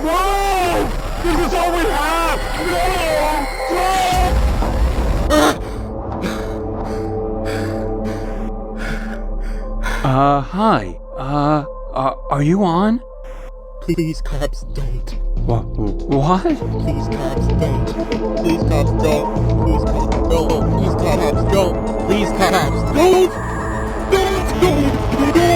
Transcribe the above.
No! This is all we have! Hi. Are you on? Please, cops, don't. What? Please, cops, don't. Please, cops, don't. Please, cops, don't. Please, cops, don't. Please, cops, don't. Don't.